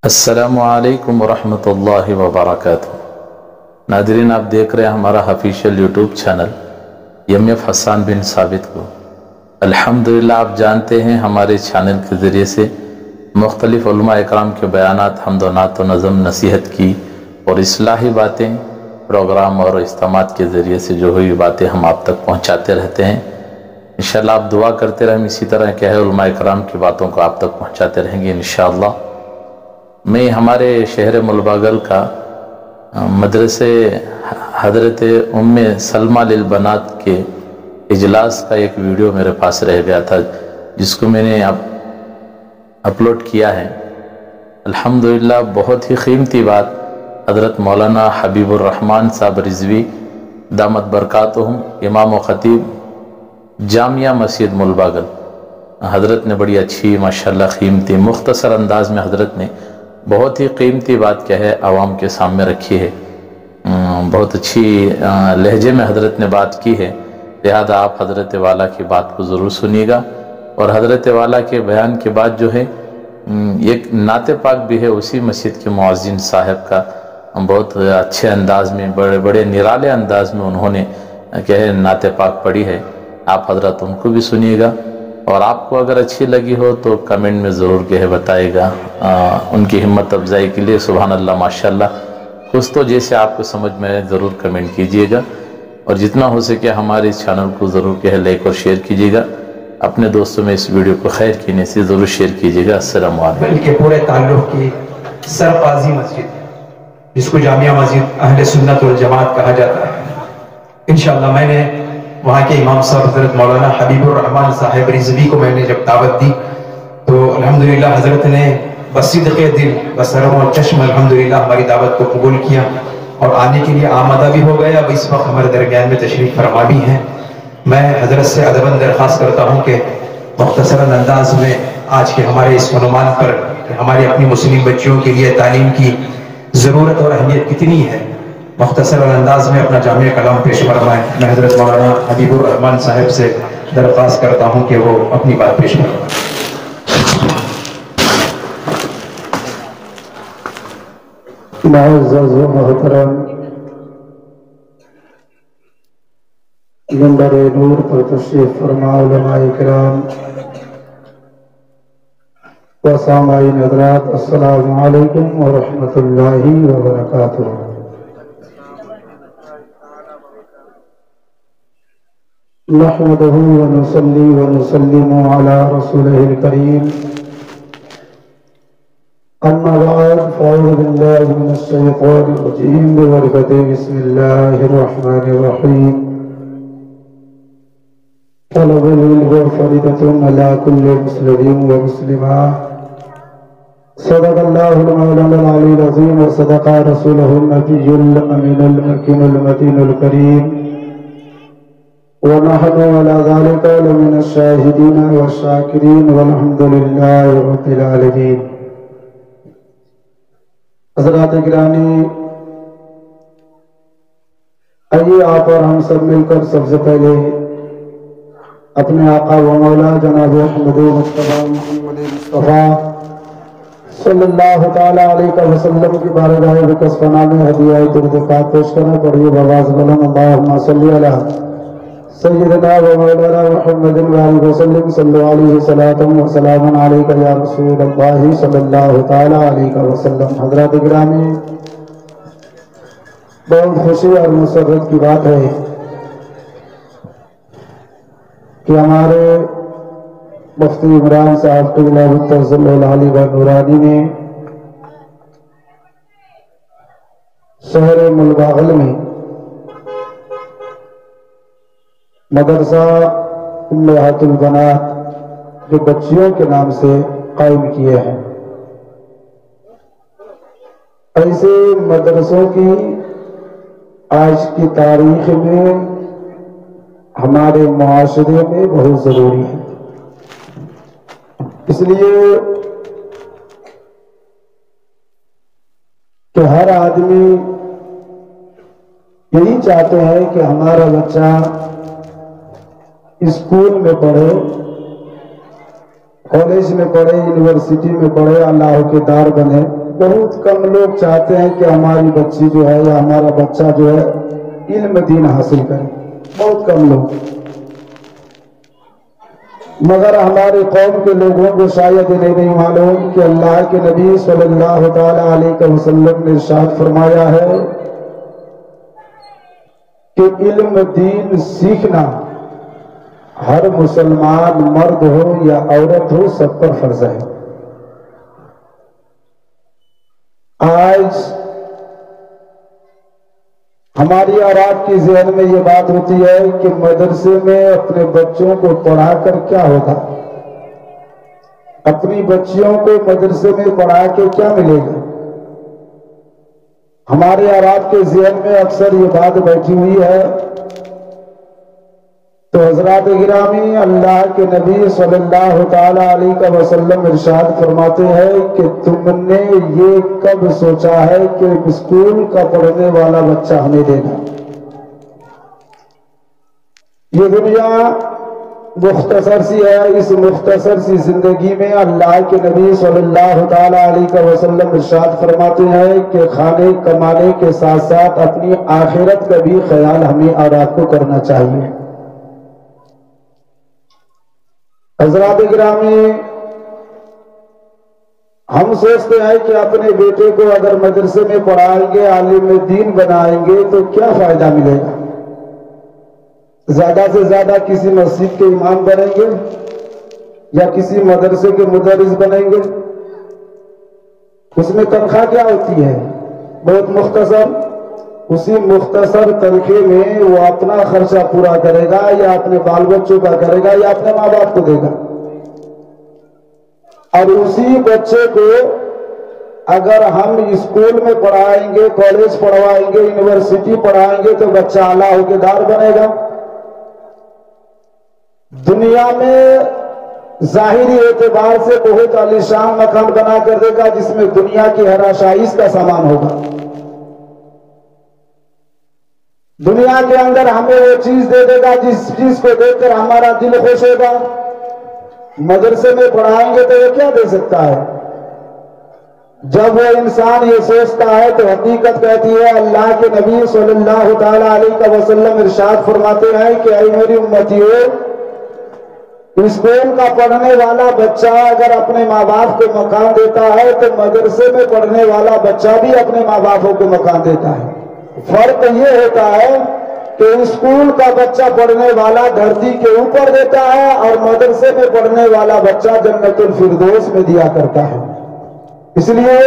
السلام علیکم ورحمۃ اللہ وبرکاتہ۔ ناظرین، آپ دیکھ رہے ہیں ہمارا آفیشیل یوٹیوب چینل MF حسان بن ثابت کو۔ الحمدللہ آپ جانتے ہیں ہمارے چینل کے ذریعے سے مختلف علماء اکرام کے بیانات، حمد و نعت و نظم، نصیحت کی اور اصلاحی باتیں پروگرام اور اجتماعات کے ذریعے سے جو ہوئی باتیں ہم آپ تک پہنچاتے رہتے ہیں۔ انشاءاللہ آپ دعا کرتے رہیں، اسی طرح کہ علماء اکرام کی باتوں کو آپ تک پہنچاتے رہیں گے انشاءاللہ۔ میں ہمارے شہر ملباگل کا مدرسے حضرت ام سلمہ للبنات کے اجلاس کا ایک ویڈیو میرے پاس رہ گیا تھا، جس کو میں نے اپلوڈ کیا ہے۔ الحمدللہ بہت ہی قیمتی بات حضرت مولانا حبیب الرحمن صاحب رضوی دامت برکاتہم، امام و خطیب جامعہ مسجد ملباگل، حضرت نے بڑی اچھی ماشاءاللہ قیمتی مختصر انداز میں حضرت نے بہت ہی قیمتی بات کیا ہے عوام کے سامنے رکھی ہے۔ بہت اچھی لہجے میں حضرت نے بات کی ہے، لہذا آپ حضرت والا کی بات کو ضرور سنیے گا۔ اور حضرت والا کے بیان کے بعد جو ہے ایک نعت پاک بھی ہے اسی مسجد کے مؤذن صاحب کا، بہت اچھے انداز میں، بڑے نرالے انداز میں انہوں نے نعت پاک پڑھی ہے۔ آپ حضرت ان کو بھی سنیے گا، اور آپ کو اگر اچھی لگی ہو تو کمنٹ میں ضرور بتائے گا۔ ان کی ہمت افزائی کے لیے سبحان اللہ ماشاءاللہ کچھ تو جیسے آپ کو سمجھ میں آئے ضرور کمنٹ کیجئے گا، اور جتنا ہو سکے ہمارے اس چینل کو ضرور لائک اور شیئر کیجئے گا۔ اپنے دوستوں میں اس ویڈیو کو خیر کینے سے ضرور شیئر کیجئے گا۔ السلام علیکم۔ بلکہ پورے تعلق کی سرفازی مسجد، جس کو جامعہ مسجد اہل سنت والجماعت کہا جاتا ہے، انشاءاللہ میں نے وہاں کے امام صاحب حضرت مولانا حبیب الرحمن صاحب رضوی کو میں نے جب دعوت دی تو الحمدللہ حضرت نے بصدق دل بسرم اور چشم الحمدللہ ہماری دعوت کو قبول کیا اور آنے کے لیے آمادہ بھی ہو گیا۔ اب اس وقت ہمارے درمیان میں تشریف فرما بھی ہیں۔ میں حضرت سے ادباً درخواست کرتا ہوں کہ مختصراً انداز میں آج کے ہمارے اس عنوان پر ہماری اپنی مسلم بچیوں کے لیے تعلیم کی ضرورت اور اہمیت کتنی ہے، مختصر انداز میں اپنا جامع کلام پیش فرمائیں۔ میں حضرت مولانا حبیب الرحمن صاحب سے درخواست کرتا ہوں کہ وہ اپنی بات پیش فرمائیں۔ معزز و محترم منبر نور پر تشریف فرما علماء کرام و سامعین حضرات، السلام علیکم ورحمۃ اللہ وبرکاتہ۔ نحمده ونصلي ونسلم على رسوله الكريم، أما بعد فأعوذ بالله من الشيطان الرجيم ببركة بسم الله الرحمن الرحيم۔ طلب العلم فريضة على كل مسلم ومسلمة، صدق الله المولى العلي العظيم وصدق رسوله النبي الأمين المكين المتين الكريم، ونحن على ذلك لمن الشاهدين والشاكرين والحمد لله رب العالمين۔ حضرات گرامی، آئیے آپ اور ہم سب مل کر سب سے پہلے اپنے آقا و مولا جناب احمد مصطفیٰ محمد مصطفیٰ صلی اللہ تعالی علیہ وسلم کی بارگاہ بکس فنا میں ہدیہ درود پیش کرنا پڑیے بآواز بلند، اللہم صلی علی سیدنا و مولانا محمد وآلہ وسلم، صلی علیہ صلاۃ و سلام علیکہ یا رسول اللہ صلی اللہ تعالی علیہ وسلم۔ حضرات گرامی، بہت خوشی اور مسرت کی بات ہے کہ ہمارے مفتی عمران صاحب قبلہ متظل العالی و نورانی نے شہر ملباگل میں مدرسہ امہات البنات جو بچیوں کے نام سے قائم کیے ہیں۔ ایسے مدرسوں کی آج کی تاریخ میں ہمارے معاشرے میں بہت ضروری ہے، اس لیے کہ ہر آدمی یہی چاہتے ہیں کہ ہمارا بچہ اسکول میں پڑھے، کالج میں پڑھے، یونیورسٹی میں پڑھے، اللہ کے دار بنے، بہت کم لوگ چاہتے ہیں کہ ہماری بچی جو ہے یا ہمارا بچہ جو ہے علم دین حاصل کرے، بہت کم لوگ. مگر ہمارے قوم کے لوگوں کو شاید انہیں نہیں معلوم کہ اللہ کے نبی صلی اللہ تعالی علیہ وسلم نے ارشاد فرمایا ہے کہ علم دین سیکھنا ہر مسلمان مرد ہو یا عورت ہو سب پر فرض ہے. آج ہماری اور آپ کی ذہن میں یہ بات ہوتی ہے کہ مدرسے میں اپنے بچوں کو پڑھا کر کیا ہوگا، اپنی بچیوں کو مدرسے میں پڑھا کے کیا ملے گا. ہمارے اور آپ کے ذہن میں اکثر یہ بات بیٹھی ہوئی ہے. تو حضرات گرامی، اللہ کے نبی صلی اللہ تعالی علیہ وسلم ارشاد فرماتے ہیں کہ تم نے یہ کب سوچا ہے کہ اسکول کا پڑھنے والا بچہ ہمیں دینا. یہ دنیا مختصر سی ہے، اس مختصر سی زندگی میں اللہ کے نبی صلی اللہ تعالی علیہ وسلم ارشاد فرماتے ہیں کہ کھانے کمانے کے ساتھ ساتھ اپنی آخرت کا بھی خیال ہمیں اور آپ کو کرنا چاہیے. حضرات گرامی، ہم سوچتے ہیں کہ اپنے بیٹے کو اگر مدرسے میں پڑھائیں گے، عالم دین بنائیں گے تو کیا فائدہ ملے گا. زیادہ سے زیادہ کسی مسجد کے امام بنیں گے یا کسی مدرسے کے مدرس بنیں گے. اس میں تنخواہ کیا ہوتی ہے؟ بہت مختصر. اسی مختصر تنخواہ میں وہ اپنا خرچہ پورا کرے گا یا اپنے بال بچوں کا کرے گا یا اپنے ماں باپ کو دے گا. اور اسی بچے کو اگر ہم اسکول میں پڑھائیں گے، کالج پڑھوائیں گے، یونیورسٹی پڑھائیں گے تو بچہ اعلیٰ عہدیدار بنے گا. دنیا میں ظاہری اعتبار سے بہت عالیشان مکان بنا کر دے گا جس میں دنیا کی ہر آشائش کا سامان ہوگا. دنیا کے اندر ہمیں وہ چیز دے دے گا جس چیز کو دیکھ کر ہمارا دل خوش ہوگا. مدرسے میں پڑھائیں گے تو یہ کیا دے سکتا ہے؟ جب وہ انسان یہ سوچتا ہے تو حقیقت کہتی ہے، اللہ کے نبی صلی اللہ تعالی علیہ وسلم ارشاد فرماتے ہیں کہ اے میری امتیو، اسکول کا پڑھنے والا بچہ اگر اپنے ماں باپ کو مکان دیتا ہے تو مدرسے میں پڑھنے والا بچہ بھی اپنے ماں باپوں کو مکان دیتا ہے. فرق یہ ہوتا ہے کہ اسکول کا بچہ پڑھنے والا دھرتی کے اوپر دیتا ہے اور مدرسے میں پڑھنے والا بچہ جنت الفردوس میں دیا کرتا ہے. اس لیے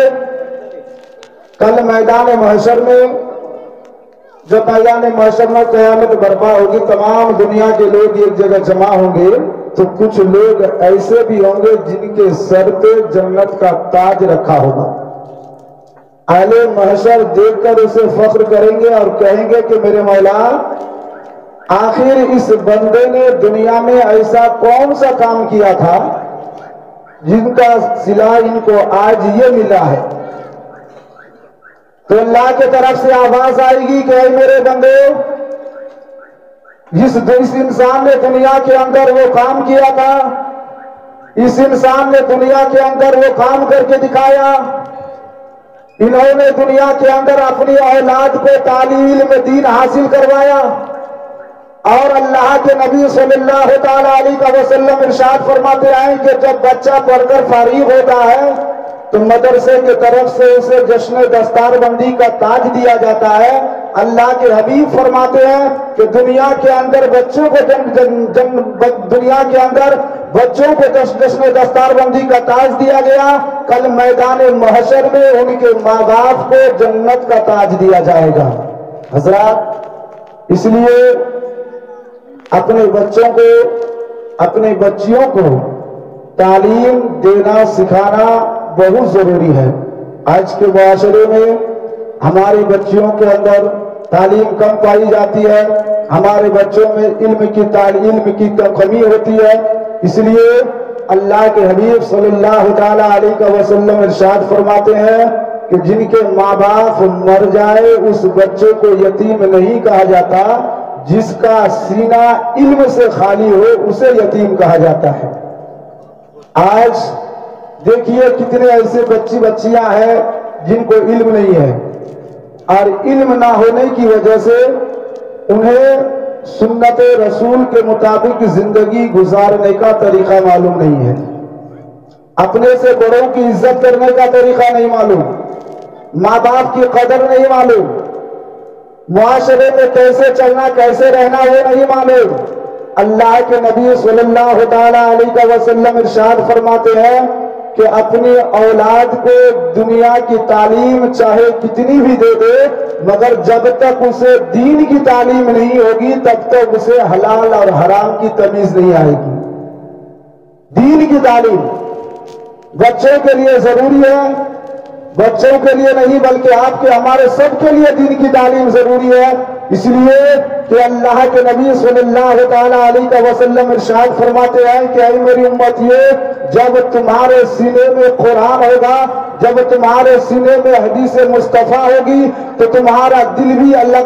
کل میدان محشر میں، جب میدان محشر میں قیامت برپا ہوگی، تمام دنیا کے لوگ ایک جگہ جمع ہوں گے تو کچھ لوگ ایسے بھی ہوں گے جن کے سر پہ جنت کا تاج رکھا ہوگا. اہل محشر دیکھ کر اسے فخر کریں گے اور کہیں گے کہ میرے مولا، آخر اس بندے نے دنیا میں ایسا کون سا کام کیا تھا جن کا صلہ ان کو آج یہ ملا ہے. تو اللہ کی طرف سے آواز آئے گی کہ اے میرے بندے، جس انسان نے دنیا کے اندر وہ کام کیا تھا، اس انسان نے دنیا کے اندر وہ کام کر کے دکھایا، انہوں نے دنیا کے اندر اپنی اولاد کو تعلیم دین حاصل کروایا، اور اللہ کے نبی صلی اللہ تعالی علیہ وسلم ارشاد فرماتے ہیں کہ جب بچہ پڑھ کر فارغ ہوتا ہے تو مدرسے کی طرف سے اسے جشن دستار بندی کا تاج دیا جاتا ہے. اللہ کے حبیب فرماتے ہیں کہ دنیا کے اندر بچوں کو جشن دستار بندی کا تاج دیا گیا، کل میدان محشر میں ان کے ماں باپ کو جنت کا تاج دیا جائے گا. حضرات، اس لیے اپنے بچوں کو، اپنے بچیوں کو تعلیم دینا سکھانا بہت ضروری ہے. آج کے معاشرے میں ہماری بچیوں کے اندر تعلیم کم پائی جاتی ہے، ہمارے بچوں میں علم کی کمی ہوتی ہے. اس لیے اللہ کے حبیب صلی اللہ تعالی علیہ وسلم ارشاد فرماتے ہیں کہ جن کے ماں باپ مر جائے اس بچے کو یتیم نہیں کہا جاتا، جس کا سینہ علم سے خالی ہو اسے یتیم کہا جاتا ہے. آج دیکھیے کتنے ایسے بچیاں ہیں جن کو علم نہیں ہے، اور علم نہ ہونے کی وجہ سے انہیں سنت رسول کے مطابق زندگی گزارنے کا طریقہ معلوم نہیں ہے، اپنے سے بڑوں کی عزت کرنے کا طریقہ نہیں معلوم، ماں باپ کی قدر نہیں معلوم، معاشرے میں کیسے چلنا کیسے رہنا وہ نہیں معلوم۔ اللہ کے نبی صلی اللہ تعالیٰ علیہ وسلم ارشاد فرماتے ہیں کہ اپنی اولاد کو دنیا کی تعلیم چاہے کتنی بھی دے دے، مگر جب تک اسے دین کی تعلیم نہیں ہوگی تب تک اسے حلال اور حرام کی تمیز نہیں آئے گی۔ دین کی تعلیم بچوں کے لیے ضروری ہے، بچوں کے لیے نہیں بلکہ آپ کے ہمارے سب کے لیے دین کی تعلیم ضروری ہے، اس لیے کہ اللہ کے نبی صلی اللہ تعالیٰ علیہ وسلم ارشاد فرماتے ہیں کہ اے میری امتیے، جب تمہارے سینے میں قرآن ہوگا، جب تمہارے سینے میں حدیث مصطفیٰ ہوگی تو تمہارا دل بھی اللہ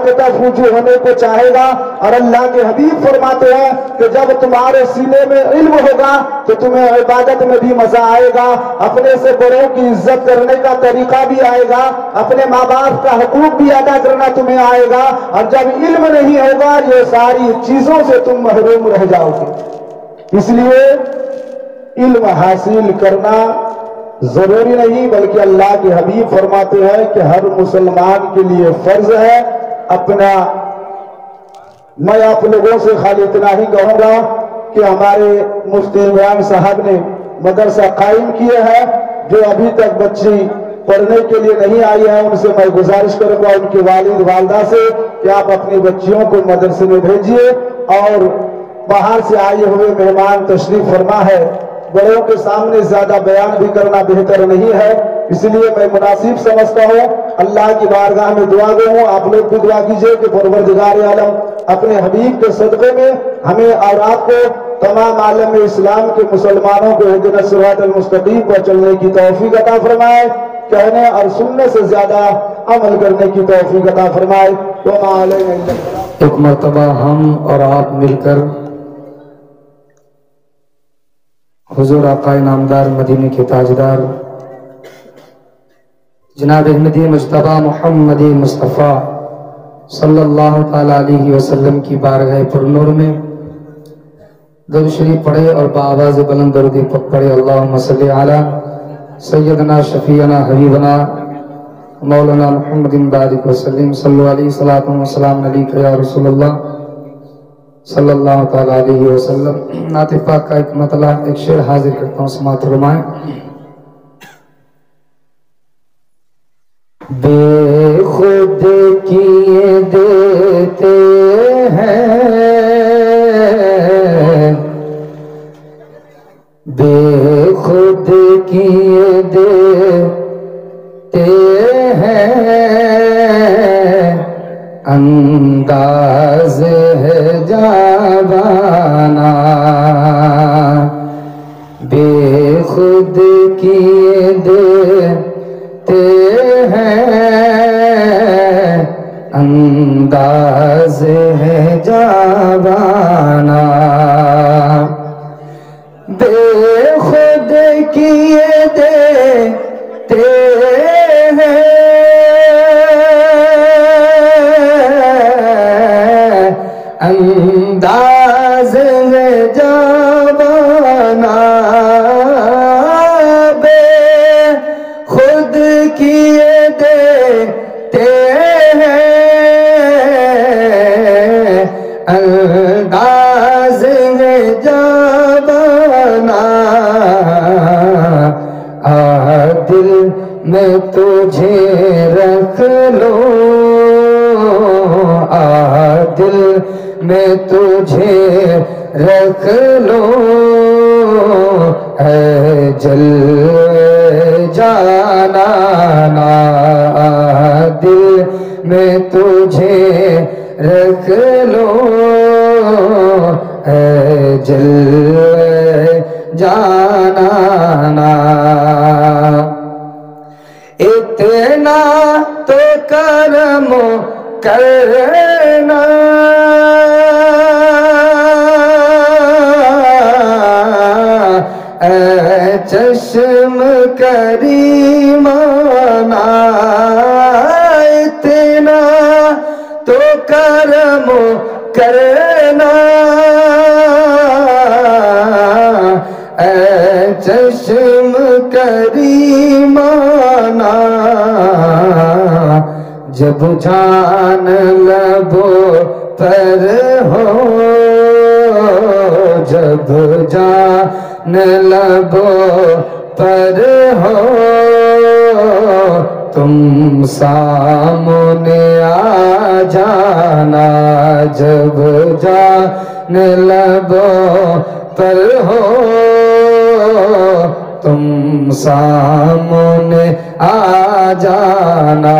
کی طرف رجوع ہونے کو چاہے گا، اور اللہ کے حبیب فرماتے ہیں کہ جب تمہارے سینے میں علم ہوگا تو تمہیں عبادت میں بھی مزہ آئے گا، اپنے سے بڑوں کی عزت کرنے کا طریقہ بھی آئے گا، اپنے ماں باپ کا حقوق بھی ادا کرنا تمہیں آئے گا، اور جب علم نہیں ہوگا یہ ساری چیزوں سے تم محروم رہ جاؤ گے۔ اس لیے علم حاصل کرنا ضروری نہیں بلکہ اللہ کے حبیب فرماتے ہیں کہ ہر مسلمان کے لیے فرض ہے اپنا۔ میں آپ لوگوں سے خالی اتنا ہی کہوں گا کہ ہمارے مفتی عمران صاحب نے مدرسہ قائم کیے ہیں، جو ابھی تک بچی پڑھنے کے لیے نہیں آئی ہے ان سے میں گزارش کروں گا ان کے والد والدہ سے کہ آپ اپنی بچیوں کو مدرسے میں بھیجیے، اور باہر سے آئے ہوئے مہمان تشریف فرما ہے، بڑوں کے سامنے زیادہ بیان بھی کرنا بہتر نہیں ہے، اس لیے میں مناسب سمجھتا ہوں اللہ کی بارگاہ میں دعا گو ہوں، آپ لوگ بھی دعا کیجئے کہ پروردگار عالم اپنے حبیب کے صدقے میں ہمیں اور آپ کو تمام عالم اسلام کے مسلمانوں کو اہدنا الصراط المستقیم پر چلنے کی توفیق عطا فرمائے، کہنے اور سننے سے زیادہ عمل کرنے کی توفیق عطا فرمائے۔ وما علینا الا البلاغ۔ ایک مرتبہ ہم اور آپ مل کر حضور آقا نامدار مدینے کے تاجدار جناب احمدی مجتبی محمد مصطفیٰ صلی اللہ تعالیٰ علیہ وسلم کی بارگاہ پرنور میں درود شریف پڑھے اور بآواز بلند درود پاک پڑھے۔ اللہم صلی علی سیدنا شفیعنا حبیبنا مولانا محمد بارک وسلم، صلو علیہ صلاۃ و سلام علیک یا رسول اللہ صلی اللہ تعالیٰ علیہ وسلم۔ نعت پاک کا ایک مطلع ایک شعر حاضر کرتا ہوں، سماعت فرمائیں۔ بے خود کیے دیتے ہیں، بے خود کیے دیتے ہیں، انداز ہے جاوانا، بے خود کیے دیتے ہیں، انداز ہے جاوانا، بے خود کیے دیتے ہیں، انداز ہے جاوانا، بے خود کیے دیتے ہیں، انداز ہے جاوانا، دل میں تجھے رکھ لو، دل میں تجھے رکھ لو، اے جلوے جانانا، دل میں تجھے رکھ لو، اے جلوے جانانا، اتنا تو کرم کرنا، اے چشم کریمانہ اتنا تو کرم کرنا، اے چشم کریمانہ جب جان لبوں پر ہو، جب جان لبوں پر ہو تم سامنے آ جانا، جب جان لبوں پر ہو تم سامنے آ جانا۔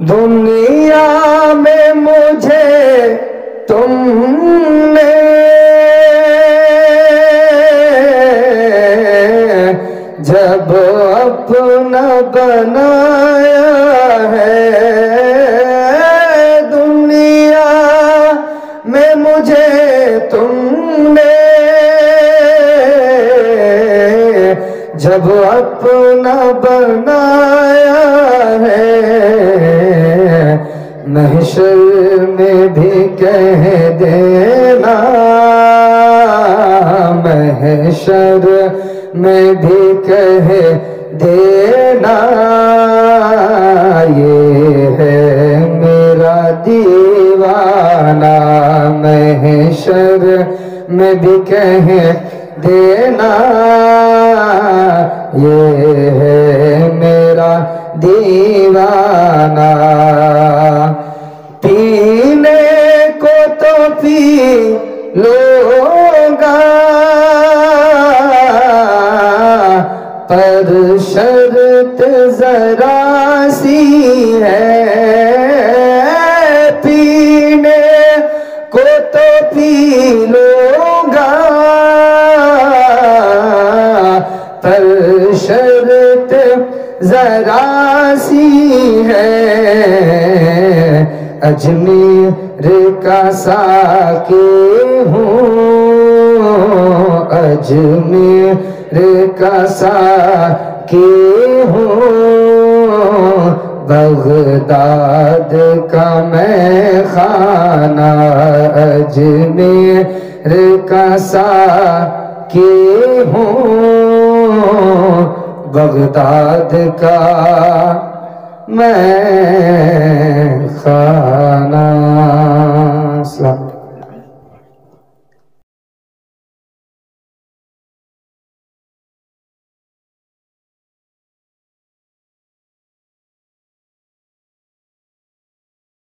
دنیا میں مجھے تم نے جب اپنا بنایا ہے، دنیا میں مجھے تم نے جب اپنا بنایا ہے، محشر میں بھی کہہ دینا، محشر میں بھی کہہ دینا، یہ ہے میرا دیوانہ، محشر میں بھی کہہ دینا، یہ ہے میرا دیوانہ۔ پینے کو تو پی لوں گا پر شرط ذرا سی ہے، پینے کو تو پی لوں گا پر شرط ذرا سی ہے، اجمیر کا ساقی ہوں، اجمیر کا ساقی ہوں، بغداد کا میں خانہ، اجمیر کا ساقی ہوں، بغداد کا میں خانہ۔